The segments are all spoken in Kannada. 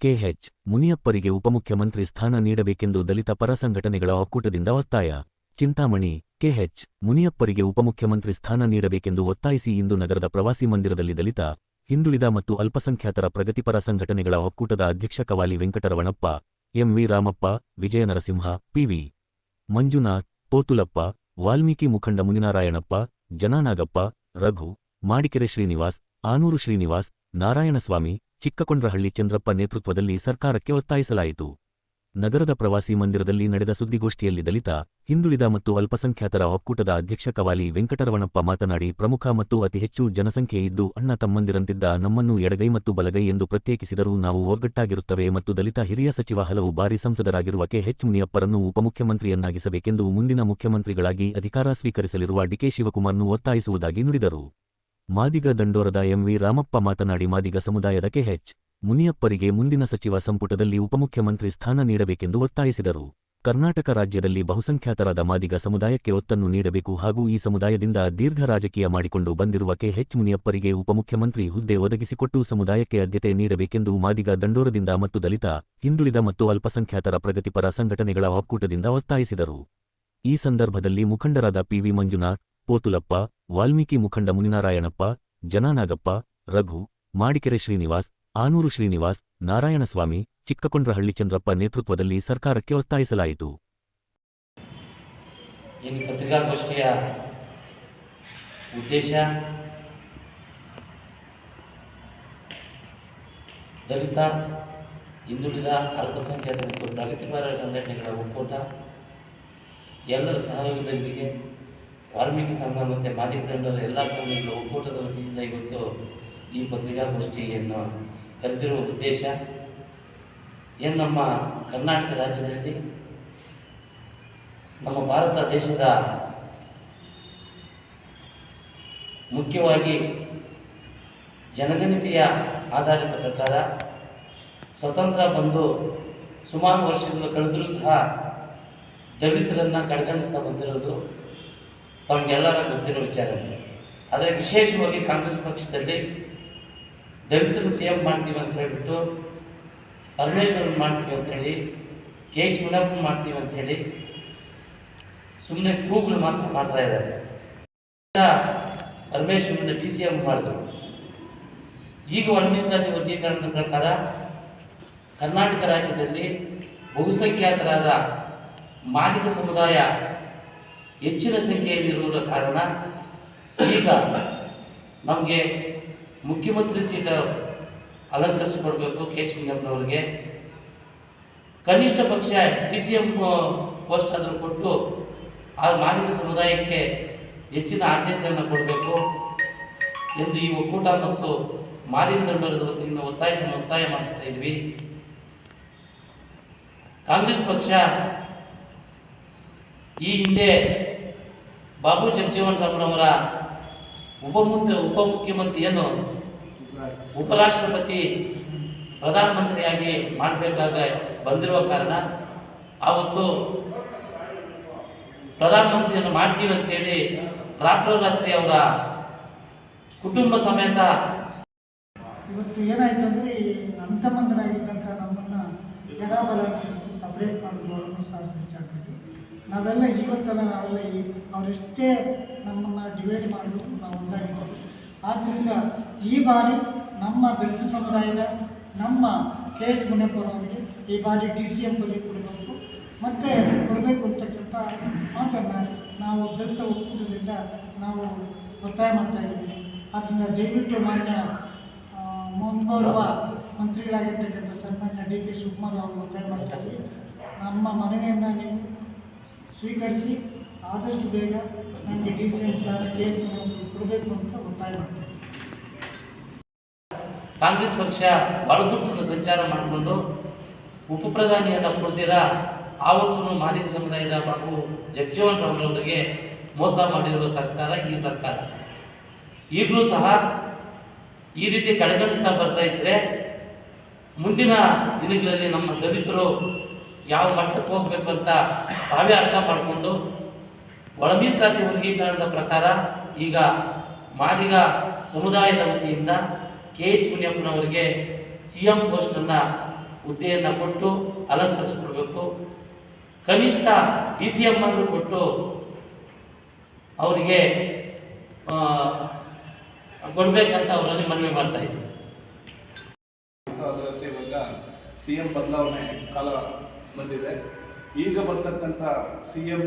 ಕೆಎಚ್ ಮುನಿಯಪ್ಪರಿಗೆ ಉಪಮುಖ್ಯಮಂತ್ರಿ ಸ್ಥಾನ ನೀಡಬೇಕೆಂದು ದಲಿತ ಪರ ಸಂಘಟನೆಗಳ ಒಕ್ಕೂಟದಿಂದ ಒತ್ತಾಯ. ಚಿಂತಾಮಣಿ. ಕೆಎಚ್ ಮುನಿಯಪ್ಪರಿಗೆ ಉಪಮುಖ್ಯಮಂತ್ರಿ ಸ್ಥಾನ ನೀಡಬೇಕೆಂದು ಒತ್ತಾಯಿಸಿ ಇಂದು ನಗರದ ಪ್ರವಾಸಿ ಮಂದಿರದಲ್ಲಿ ದಲಿತ, ಹಿಂದುಳಿದ ಮತ್ತು ಅಲ್ಪಸಂಖ್ಯಾತರ ಪ್ರಗತಿಪರ ಸಂಘಟನೆಗಳ ಒಕ್ಕೂಟದ ಅಧ್ಯಕ್ಷ ಕವಾಲಿ ವೆಂಕಟರಮಣಪ್ಪ, ಎಂವಿ ರಾಮಪ್ಪ, ವಿಜಯನರಸಿಂಹ, ಪಿವಿ ಮಂಜುನಾಥ್, ಪೋತುಲಪ್ಪ, ವಾಲ್ಮೀಕಿ ಮುಖಂಡ ಮುನಿನಾರಾಯಣಪ್ಪ, ಜನಾನಾಗಪ್ಪ, ರಘು, ಮಾಡಿಕೆರೆ ಶ್ರೀನಿವಾಸ್, ಆನೂರು ಶ್ರೀನಿವಾಸ್, ನಾರಾಯಣಸ್ವಾಮಿ, ಚಿಕ್ಕಕೊಂಡ್ರಹಳ್ಳಿ ಚಂದ್ರಪ್ಪ ನೇತೃತ್ವದಲ್ಲಿ ಸರ್ಕಾರಕ್ಕೆ ಒತ್ತಾಯಿಸಲಾಯಿತು. ನಗರದ ಪ್ರವಾಸಿ ಮಂದಿರದಲ್ಲಿ ನಡೆದ ಸುದ್ದಿಗೋಷ್ಠಿಯಲ್ಲಿ ದಲಿತ, ಹಿಂದುಳಿದ ಮತ್ತು ಅಲ್ಪಸಂಖ್ಯಾತರ ಒಕ್ಕೂಟದ ಅಧ್ಯಕ್ಷ ಕವಾಲಿ ವೆಂಕಟರಮಣಪ್ಪ ಮಾತನಾಡಿ, ಪ್ರಮುಖ ಮತ್ತು ಅತಿ ಹೆಚ್ಚು ಜನಸಂಖ್ಯೆ ಇದ್ದು ಅಣ್ಣ ತಮ್ಮಂದಿರಂತಿದ್ದ ನಮ್ಮನ್ನು ಎಡಗೈ ಮತ್ತು ಬಲಗೈ ಎಂದು ಪ್ರತ್ಯೇಕಿಸಿದರೂ ನಾವು ಒಗ್ಗಟ್ಟಾಗಿರುತ್ತವೆ ಮತ್ತು ದಲಿತ ಹಿರಿಯ ಸಚಿವ ಹಲವು ಬಾರಿ ಸಂಸದರಾಗಿರುವ ಕೆಎಚ್ ಮುನಿಯಪ್ಪರನ್ನು ಉಪಮುಖ್ಯಮಂತ್ರಿಯನ್ನಾಗಿಸಬೇಕೆಂದು ಮುಂದಿನ ಮುಖ್ಯಮಂತ್ರಿಗಳಾಗಿ ಅಧಿಕಾರ ಸ್ವೀಕರಿಸಲಿರುವ ಡಿಕೆ ಶಿವಕುಮಾರ್ನು ಒತ್ತಾಯಿಸುವುದಾಗಿ ನುಡಿದರು. ಮಾದಿಗ ದಂಡೋರದ ಎಂವಿ ರಾಮಪ್ಪ ಮಾತನಾಡಿ, ಮಾದಿಗ ಸಮುದಾಯದ ಕೆಎಚ್ ಮುನಿಯಪ್ಪರಿಗೆ ಮುಂದಿನ ಸಚಿವ ಸಂಪುಟದಲ್ಲಿ ಉಪಮುಖ್ಯಮಂತ್ರಿ ಸ್ಥಾನ ನೀಡಬೇಕೆಂದು ಒತ್ತಾಯಿಸಿದರು. ಕರ್ನಾಟಕ ರಾಜ್ಯದಲ್ಲಿ ಬಹುಸಂಖ್ಯಾತರಾದ ಮಾದಿಗ ಸಮುದಾಯಕ್ಕೆ ಒತ್ತನ್ನು ನೀಡಬೇಕು ಹಾಗೂ ಈ ಸಮುದಾಯದಿಂದ ದೀರ್ಘ ರಾಜಕೀಯ ಮಾಡಿಕೊಂಡು ಬಂದಿರುವ ಕೆಎಚ್ ಮುನಿಯಪ್ಪರಿಗೆ ಉಪಮುಖ್ಯಮಂತ್ರಿ ಹುದ್ದೆ ಒದಗಿಸಿಕೊಟ್ಟು ಸಮುದಾಯಕ್ಕೆ ಆದ್ಯತೆ ನೀಡಬೇಕೆಂದು ಮಾದಿಗ ದಂಡೋರದಿಂದ ಮತ್ತು ದಲಿತ, ಹಿಂದುಳಿದ ಮತ್ತು ಅಲ್ಪಸಂಖ್ಯಾತರ ಪ್ರಗತಿಪರ ಸಂಘಟನೆಗಳ ಒಕ್ಕೂಟದಿಂದ ಒತ್ತಾಯಿಸಿದರು. ಈ ಸಂದರ್ಭದಲ್ಲಿ ಮುಖಂಡರಾದ ಪಿವಿ ಮಂಜುನಾಥ್, ಪೋತುಲಪ್ಪ, ವಾಲ್ಮೀಕಿ ಮುಖಂಡ ಮುನಿನಾರಾಯಣಪ್ಪ, ಜನಾನಾಗಪ್ಪ, ರಘು, ಮಾಡಿಕೆರೆ ಶ್ರೀನಿವಾಸ್, ಆನೂರು ಶ್ರೀನಿವಾಸ್, ನಾರಾಯಣಸ್ವಾಮಿ, ಚಿಕ್ಕಕೊಂಡ್ರಹಳ್ಳಿ ಚಂದ್ರಪ್ಪ ನೇತೃತ್ವದಲ್ಲಿ ಸರ್ಕಾರಕ್ಕೆ ಒತ್ತಾಯಿಸಲಾಯಿತು. ಈ ಪತ್ರಿಕಾಗೋಷ್ಠಿಯ ಉದ್ದೇಶ ದಲಿತ, ಹಿಂದುಳಿದ, ಅಲ್ಪಸಂಖ್ಯಾತ ಮತ್ತು ಪ್ರಗತಿಪರ ಸಂಘಟನೆಗಳ ಒಕ್ಕೂಟ ಎಲ್ಲರ ಸಹಯೋಗದೊಂದಿಗೆ ವಾಲ್ಮೀಕಿ ಸಂಘ ಮತ್ತು ಮಾದಿಗ ದಂಡೋರ ಎಲ್ಲ ಸಂಘಗಳ ಒಕ್ಕೂಟದ ವತಿಯಿಂದ ಇವತ್ತು ಈ ಪತ್ರಿಕಾಗೋಷ್ಠಿಯನ್ನು ಕರೆದಿರುವ ಉದ್ದೇಶ ಏನು, ನಮ್ಮ ಕರ್ನಾಟಕ ರಾಜ್ಯದಲ್ಲಿ ನಮ್ಮ ಭಾರತ ದೇಶದ ಮುಖ್ಯವಾಗಿ ಜನಗಣತಿಯ ಆಧಾರಿತ ಪ್ರಕಾರ ಸ್ವತಂತ್ರ ಬಂದು ಸುಮಾರು ವರ್ಷಗಳು ಕಳೆದರೂ ಸಹ ದಲಿತರನ್ನು ಕಡೆಗಣಿಸ್ತಾ ಬಂದಿರೋದು ತಮಗೆಲ್ಲರ ಗೊತ್ತಿರೋ ವಿಚಾರ. ಆದರೆ ವಿಶೇಷವಾಗಿ ಕಾಂಗ್ರೆಸ್ ಪಕ್ಷದಲ್ಲಿ ದಲಿತರನ್ನು CM ಮಾಡ್ತೀವಿ ಅಂತ ಹೇಳ್ಬಿಟ್ಟು, ಪರಮೇಶ್ವರನ್ ಮಾಡ್ತೀವಿ ಅಂಥೇಳಿ, ಕೆಎಚ್ ಮುನಿಯಪ್ಪನ ಮಾಡ್ತೀವಿ ಅಂಥೇಳಿ ಸುಮ್ಮನೆ ಕೂಗುಗಳು ಮಾತ್ರ ಮಾಡ್ತಾ ಇದ್ದಾರೆ. ಪರಮೇಶ್ವರನ DCM ಮಾಡಿದ್ರು. ಈಗ ಮೀಸಲಾತಿ ವರ್ಗೀಕರಣದ ಪ್ರಕಾರ ಕರ್ನಾಟಕ ರಾಜ್ಯದಲ್ಲಿ ಬಹುಸಂಖ್ಯಾತರಾದ ಮಾದಿಗ ಸಮುದಾಯ ಹೆಚ್ಚಿನ ಸಂಖ್ಯೆಯಲ್ಲಿರುವ ಕಾರಣ ಈಗ ನಮಗೆ ಮುಖ್ಯಮಂತ್ರಿ ಸೀಟು ಅಲಂಕರಿಸಿಕೊಡ್ಬೇಕು ಕೆಎಚ್ ಮುನಿಯಪ್ಪನವರಿಗೆ. ಕನಿಷ್ಠ ಪಕ್ಷ DCM ಪೋಸ್ಟ್ ಆದರೂ ಕೊಟ್ಟು ಆ ಮಾದಿಗ ಸಮುದಾಯಕ್ಕೆ ಹೆಚ್ಚಿನ ಆದ್ಯತೆಯನ್ನು ಕೊಡಬೇಕು ಎಂದು ಈ ಒಕ್ಕೂಟ ಮತ್ತು ಮಾದಿಗ ದಂಡೋರದ ವತಿಯಿಂದ ಒತ್ತಾಯ ಮಾಡಿಸ್ತಾ ಇದ್ವಿ. ಕಾಂಗ್ರೆಸ್ ಪಕ್ಷ ಈ ಹಿಂದೆ ಬಾಬು ಜಗಜೀವನ್ ರಾಮ್ರವರ ಉಪಮುಖ್ಯಮಂತ್ರಿಯನ್ನು ಉಪರಾಷ್ಟ್ರಪತಿ ಪ್ರಧಾನಮಂತ್ರಿಯಾಗಿ ಮಾಡಬೇಕಾಗ ಬಂದಿರುವ ಕಾರಣ ಆವತ್ತು ಪ್ರಧಾನಮಂತ್ರಿಯನ್ನು ಮಾಡ್ತೀವಿ ಅಂತೇಳಿ ರಾತ್ರೋರಾತ್ರಿ ಅವರ ಕುಟುಂಬ ಸಮೇತ ಇವತ್ತು ಏನಾಯ್ತು ಅಂದರೆ, ನಮ್ಮ ತಮ್ಮಂದರಾಗಿದ್ದಂಥ ನಮ್ಮನ್ನು ಎಡಬಲ ಸಪ್ರೇಟ್ ಮಾಡಿದ್ರು ವಿಚಾರದಲ್ಲಿ ನಾವೆಲ್ಲ ಇವತ್ತಲ್ಲ ನಾವೆಲ್ಲ ಅವರೆಷ್ಟೇ ನಮ್ಮನ್ನು ಡಿವೈಡ್ ಮಾಡಿದ್ರು ನಾವು ಒಂದಾಗಿದ್ದೇವೆ. ಆದ್ದರಿಂದ ಈ ಬಾರಿ ನಮ್ಮ ದಲಿತ ಸಮುದಾಯದ ನಮ್ಮ ಕೆಎಚ್ ಮುನಿಯಪ್ಪನವರಿಗೆ ಈ ಬಾರಿ DCM ಪದವಿ ಕೊಡಬೇಕು ಮತ್ತು ಕೊಡಬೇಕು ಅಂತಕ್ಕಂಥ ಮಾತನ್ನು ನಾವು ದಲಿತ ಒಕ್ಕೂಟದಿಂದ ನಾವು ಒತ್ತಾಯ ಮಾಡ್ತಾಯಿದ್ದೀವಿ. ಆದ್ದರಿಂದ ದಯವಿಟ್ಟು ಮಾನ್ಯ ಮುಂಬರುವ ಮಂತ್ರಿಗಳಾಗಿರ್ತಕ್ಕಂಥ ಸನ್ಮಾನ್ಯ DK ಶಿವಕುಮಾರ್ ಅವರು ಒತ್ತಾಯ ಮಾಡ್ತಾಯಿದ್ದೀವಿ. ನಮ್ಮ ಮನವಿಯನ್ನು ನೀವು ಸ್ವೀಕರಿಸಿ ಆದಷ್ಟು ಬೇಗ ನಮಗೆ DCM ಸ್ಥಾನ ಕೆಎಚ್ ಮುನಿಯಪ್ಪನಿಗೆ ಕೊಡಬೇಕು ಅಂತ ಒತ್ತಾಯ ಮಾಡ್ತೀವಿ. ಕಾಂಗ್ರೆಸ್ ಪಕ್ಷ ಬಳಗುಟ್ಟನ್ನು ಸಂಚಾರ ಮಾಡಿಕೊಂಡು ಉಪಪ್ರಧಾನಿಯನ್ನು ಕೊಡ್ತೀರಾ ಆವತ್ತೂ ಮಾದಿಗ ಸಮುದಾಯದ ಬಾಬು ಜಗಜೀವನ್ ರಾಮ್ರವರಿಗೆ ಮೋಸ ಮಾಡಿರುವ ಸರ್ಕಾರ ಈ ಸರ್ಕಾರ. ಈಗಲೂ ಸಹ ಈ ರೀತಿ ಕಡೆಗಣಿಸ್ತಾ ಬರ್ತಾ ಇದ್ದರೆ ಮುಂದಿನ ದಿನಗಳಲ್ಲಿ ನಮ್ಮ ದಲಿತರು ಯಾವ ಮಟ್ಟಕ್ಕೆ ಹೋಗಬೇಕು ಅಂತ ತಾವೇ ಅರ್ಥ ಮಾಡಿಕೊಂಡು ಒಳ ಮೀಸಲಾತಿ ವರ್ಗೀಕರಣದ ಪ್ರಕಾರ ಈಗ ಮಾದಿಗ ಸಮುದಾಯದ ವತಿಯಿಂದ ಕೆಎಚ್ ಮುನಿಯಪ್ಪನವರಿಗೆ CM ಪೋಸ್ಟನ್ನು ಹುದ್ದೆಯನ್ನು ಕೊಟ್ಟು ಅಲಂಕರಿಸ್ಕೊಡ್ಬೇಕು. ಕನಿಷ್ಠ DCM ಆದರೂ ಕೊಟ್ಟು ಅವರಿಗೆ ಕೊಡಬೇಕಂತ ಅವರಲ್ಲಿ ಮನವಿ ಮಾಡ್ತಾ ಇದ್ದೀವಿ. ಅದರಂತೆ ಇವಾಗ CM ಬದಲಾವಣೆ ಕಾಲ ಬಂದಿದೆ. ಈಗ ಬರ್ತಕ್ಕಂಥ CM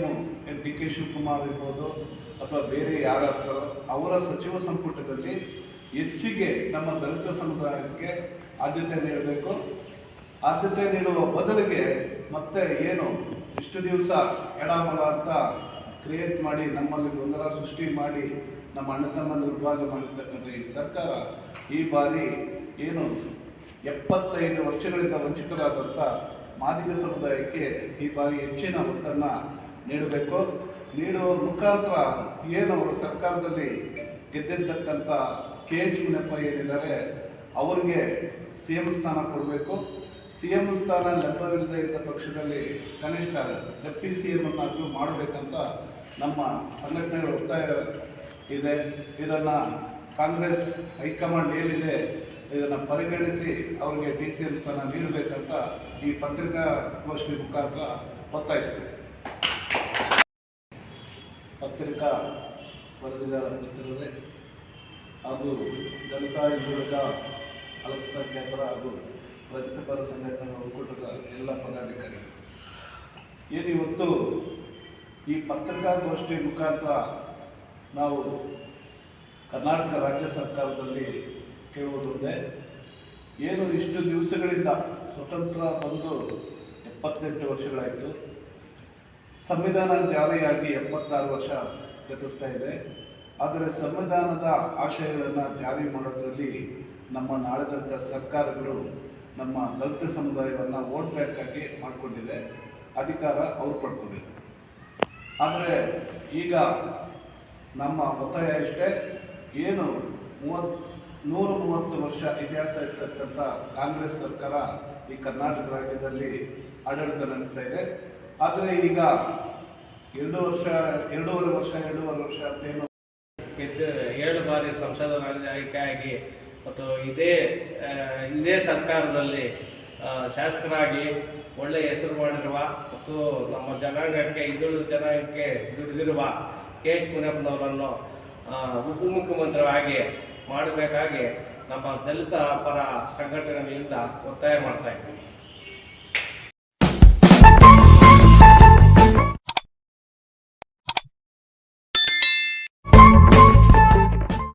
DK ಶಿವಕುಮಾರ್ ಇರ್ಬೋದು ಅಥವಾ ಬೇರೆ ಯಾರಾಗ್ತಾರೋ ಅವರ ಸಚಿವ ಸಂಪುಟದಲ್ಲಿ ಹೆಚ್ಚಿಗೆ ನಮ್ಮ ದಲಿತ ಸಮುದಾಯಕ್ಕೆ ಆದ್ಯತೆ ನೀಡಬೇಕು. ಆದ್ಯತೆ ನೀಡುವ ಬದಲಿಗೆ ಮತ್ತೆ ಏನು ಇಷ್ಟು ದಿವಸ ಎಡಮಲ ಅಂತ ಕ್ರಿಯೇಟ್ ಮಾಡಿ ನಮ್ಮಲ್ಲಿ ಗೊಂದಲ ಸೃಷ್ಟಿ ಮಾಡಿ ನಮ್ಮ ಅಣ್ಣ ತಮ್ಮಂದು ವಿಭಾಗ ಮಾಡಿರ್ತಕ್ಕಂಥ ಈ ಸರ್ಕಾರ ಈ ಬಾರಿ ಏನು 75 ವರ್ಷಗಳಿಂದ ವಂಚಿತರಾದಂಥ ಮಾದಿಗ ಸಮುದಾಯಕ್ಕೆ ಈ ಬಾರಿ ಹೆಚ್ಚಿನ ಒತ್ತನ್ನು ನೀಡಬೇಕು. ನೀಡುವ ಮುಖಾಂತರ ಏನು ಅವರು ಸರ್ಕಾರದಲ್ಲಿ ಗೆದ್ದಿರ್ತಕ್ಕಂಥ KH ಮುನಿಯಪ್ಪ ಏನಿದ್ದಾರೆ ಅವರಿಗೆ CM ಸ್ಥಾನ ಕೊಡಬೇಕು. CM ಸ್ಥಾನ ಲಭ್ಯವಿಲ್ಲದೆ ಇದ್ದ ಪಕ್ಷದಲ್ಲಿ ಕನಿಷ್ಠ ಡೆಪ್ಟಿ CM ಅನ್ನಾದರೂ ಮಾಡಬೇಕಂತ ನಮ್ಮ ಸಂಘಟನೆಗಳ ಒತ್ತಾಯ ಇದೆ. ಇದನ್ನು ಕಾಂಗ್ರೆಸ್ ಹೈಕಮಾಂಡ್ ಏನಿದೆ ಇದನ್ನು ಪರಿಗಣಿಸಿ ಅವರಿಗೆ DCM ಸ್ಥಾನ ನೀಡಬೇಕಂತ ಈ ಪತ್ರಿಕಾಗೋಷ್ಠಿ ಮುಖಾಂತರ ಒತ್ತಾಯಿಸ್ತೇವೆ. ಪತ್ರಿಕಾ ವರದಿಗಾರ ಮಿತ್ರರೇ ಹಾಗೂ ದಲಿತ ಹಿಂದುಳಿದ ಅಲ್ಪಸಂಖ್ಯಾತರ ಹಾಗೂ ಪ್ರಗತಿಪರ ಸಂಘಟನೆಗಳ ಒಕ್ಕೂಟದ ಎಲ್ಲ ಪದಾಧಿಕಾರಿಗಳು ಏನಿವತ್ತು ಈ ಪತ್ರಿಕಾಗೋಷ್ಠಿ ಮುಖಾಂತರ ನಾವು ಕರ್ನಾಟಕ ರಾಜ್ಯ ಸರ್ಕಾರದಲ್ಲಿ ಕೇಳುವುದೊಂದೇ, ಏನು ಇಷ್ಟು ದಿವಸಗಳಿಂದ ಸ್ವತಂತ್ರ ಬಂದು 78 ವರ್ಷಗಳಾಯಿತು, ಸಂವಿಧಾನ ಜಾರಿಯಾಗಿ 76 ವರ್ಷ ಗತಿಸ್ತಾ ಇದೆ. ಆದರೆ ಸಂವಿಧಾನದ ಆಶಯಗಳನ್ನು ಜಾರಿ ಮಾಡೋದರಲ್ಲಿ ನಮ್ಮ ನಾಡಿದಂಥ ಸರ್ಕಾರಗಳು ನಮ್ಮ ದಲಿತ ಸಮುದಾಯವನ್ನು ವೋಟ್ ಬ್ಯಾಂಕ್ ಆಗಿ ಮಾಡಿಕೊಂಡಿದೆ, ಅಧಿಕಾರ ಅವರು ಪಡ್ಕೊಂಡಿದೆ. ಆದರೆ ಈಗ ನಮ್ಮ ಒತ್ತಾಯ ಇಷ್ಟೇ, ಏನು 130 ವರ್ಷ ಇತಿಹಾಸ ಇರ್ತಕ್ಕಂಥ ಕಾಂಗ್ರೆಸ್ ಸರ್ಕಾರ ಈ ಕರ್ನಾಟಕ ರಾಜ್ಯದಲ್ಲಿ ಆಡಳಿತ ನಡೆಸ್ತಾ ಇದೆ. ಆದರೆ ಈಗ 2.5 ವರ್ಷ ಅಂತೇನು 7 ಬಾರಿ ಸಂಸದರಾಗಿ ಆಯ್ಕೆಯಾಗಿ ಮತ್ತು ಇದೇ ಸರ್ಕಾರದಲ್ಲಿ ಶಾಸಕರಾಗಿ ಒಳ್ಳೆಯ ಹೆಸರು ಮಾಡಿರುವ ಮತ್ತು ನಮ್ಮ ಜನಾಂಗಕ್ಕೆ ಹಿಂದುಳಿದ ಜನಾಂಗಕ್ಕೆ ದುಡಿದಿರುವ KH ಮುನಿಯಪ್ಪನವರನ್ನು ಉಪಮುಖ್ಯಮಂತ್ರಿಯಾಗಿ ಮಾಡಬೇಕಾಗಿ ನಮ್ಮ ದಲಿತ ಪರ ಸಂಘಟನೆಗಳಿಂದ ಒತ್ತಾಯ ಮಾಡ್ತಾ ಇದ್ದೀವಿ.